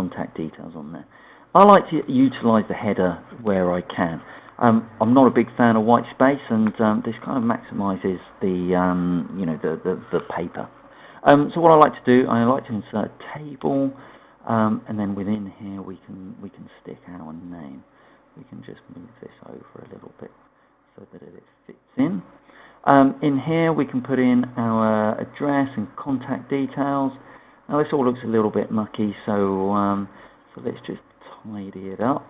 contact details on there. I like to utilise the header where I can. I'm not a big fan of white space, and this kind of maximises the the paper. So what I like to do, I like to insert a table, and then within here we can stick our name. We can just move this over a little bit so that it fits in. In here we can put in our address and contact details. Now this all looks a little bit mucky, so let's just tidy it up.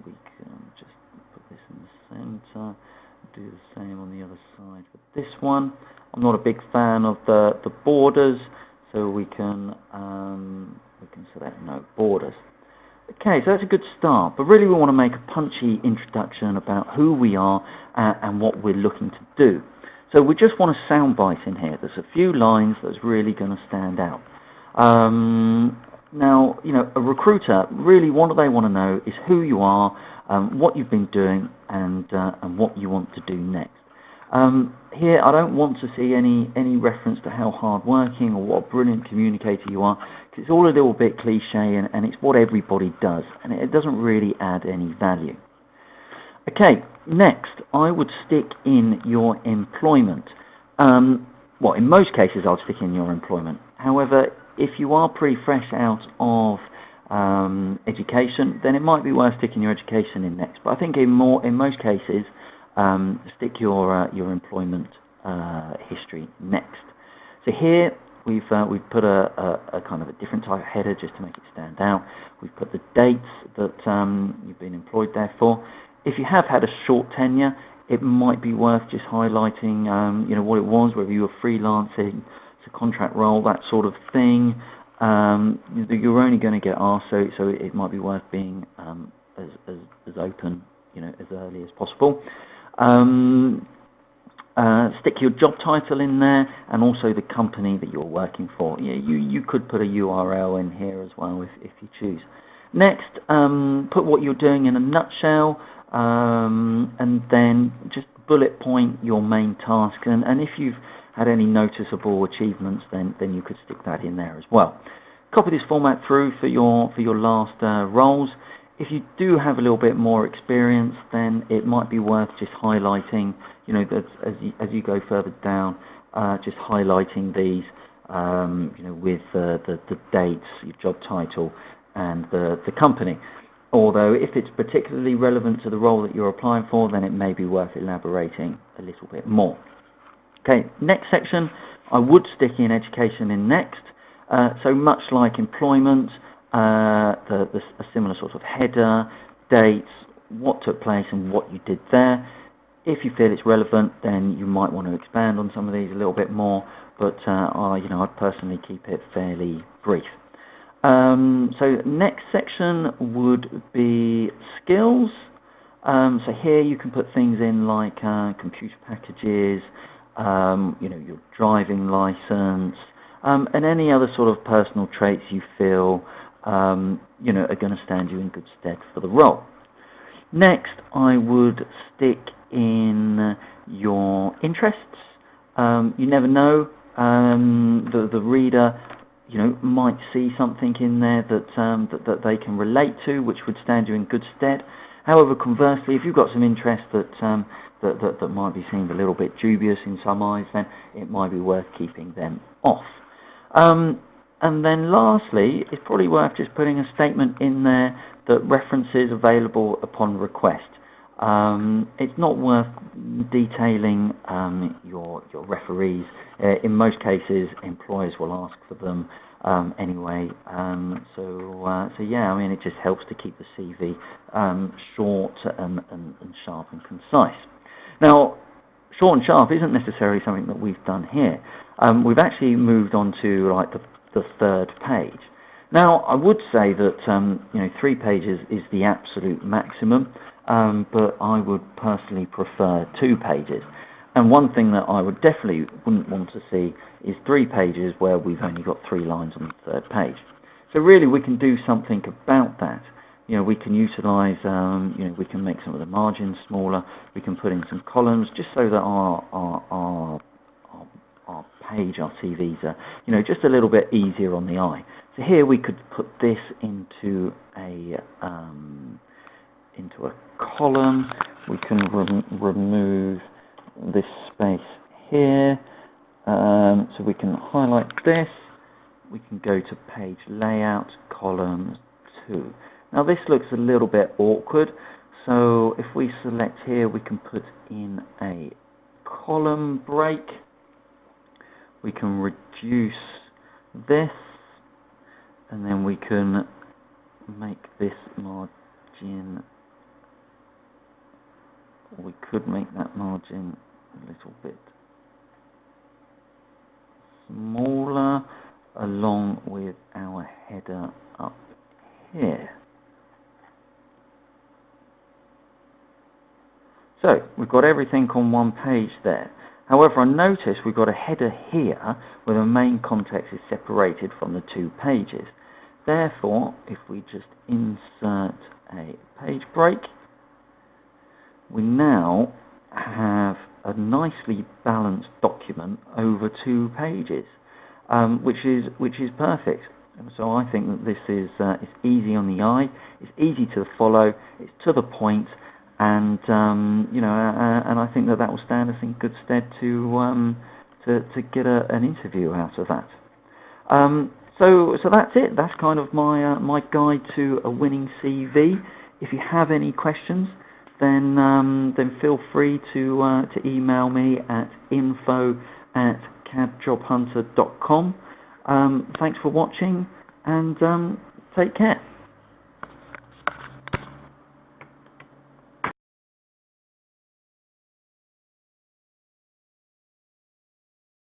We can just put this in the center, do the same on the other side with this one. I'm not a big fan of the borders, so we can select no borders. Okay, so that's a good start, but really we want to make a punchy introduction about who we are and what we're looking to do. So we just want a soundbite in here. There's a few lines that's really going to stand out. Now, a recruiter, really what they want to know is who you are, what you've been doing, and what you want to do next. Here, I don't want to see any reference to how hardworking or what a brilliant communicator you are, because it's all a little bit cliche, and it's what everybody does, and it doesn't really add any value. Okay, next, I would stick in your employment. Well, in most cases, I'll stick in your employment. However, if you are pretty fresh out of education, then it might be worth sticking your education in next. But I think in most cases, stick your employment history next. So here we've put a kind of a different type of header just to make it stand out. We've put the dates that you've been employed there for. If you have had a short tenure, it might be worth just highlighting what it was, whether you were freelancing, it's a contract role, that sort of thing. You're only going to get asked, so it might be worth being as open as early as possible. Stick your job title in there, and also the company that you're working for. You could put a URL in here as well if you choose. Next, put what you're doing in a nutshell, and then just bullet point your main task. And if you've had any noticeable achievements, then you could stick that in there as well. Copy this format through for your last roles. If you do have a little bit more experience, then it might be worth just highlighting, that as you go further down, just highlighting these, with the dates, your job title, and the company. Although, if it's particularly relevant to the role that you're applying for, then it may be worth elaborating a little bit more. Okay, next section, I would stick in education in next. So much like employment, a similar sort of header, dates, what took place and what you did there. If you feel it's relevant, then you might want to expand on some of these a little bit more, but I'd personally keep it fairly brief. So next section would be skills. So here you can put things in like computer packages, your driving license, and any other sort of personal traits you feel are going to stand you in good stead for the role. Next, I would stick in your interests. You never know, the reader might see something in there that they can relate to, which would stand you in good stead. However, conversely, if you've got some interest that might be seen a little bit dubious in some eyes, then it might be worth keeping them off. And then lastly, it's probably worth just putting a statement in there that references available upon request. It's not worth detailing your referees. In most cases, employers will ask for them anyway. So yeah, I mean, it just helps to keep the CV short and sharp and concise. Now, short and sharp isn't necessarily something that we've done here. We've actually moved on to like the third page. Now, I would say that 3 pages is the absolute maximum, but I would personally prefer 2 pages. And one thing that I would definitely wouldn't want to see is 3 pages where we've only got 3 lines on the third page. So really, we can do something about that. We can utilise, we can make some of the margins smaller. We can put in some columns just so that our page, our CVs are, just a little bit easier on the eye. So here we could put this into a column. We can remove this space here. So we can highlight this. We can go to page layout, column 2. Now this looks a little bit awkward. So if we select here, we can put in a column break. We can reduce this, and then we can make this margin. We could make that margin a little bit smaller, along with our header up here. So we've got everything on one page there. However, I notice we've got a header here where the main context is separated from the 2 pages. Therefore, if we just insert a page break, we now have a nicely balanced document over 2 pages, which is perfect. So I think that this is it's easy on the eye, it's easy to follow, it's to the point, and you know, and I think that will stand us in good stead to get an interview out of that. So that's it. That's kind of my guide to a winning CV. If you have any questions, then feel free to email me at info@cadjobhunter.com. Thanks for watching, and take care.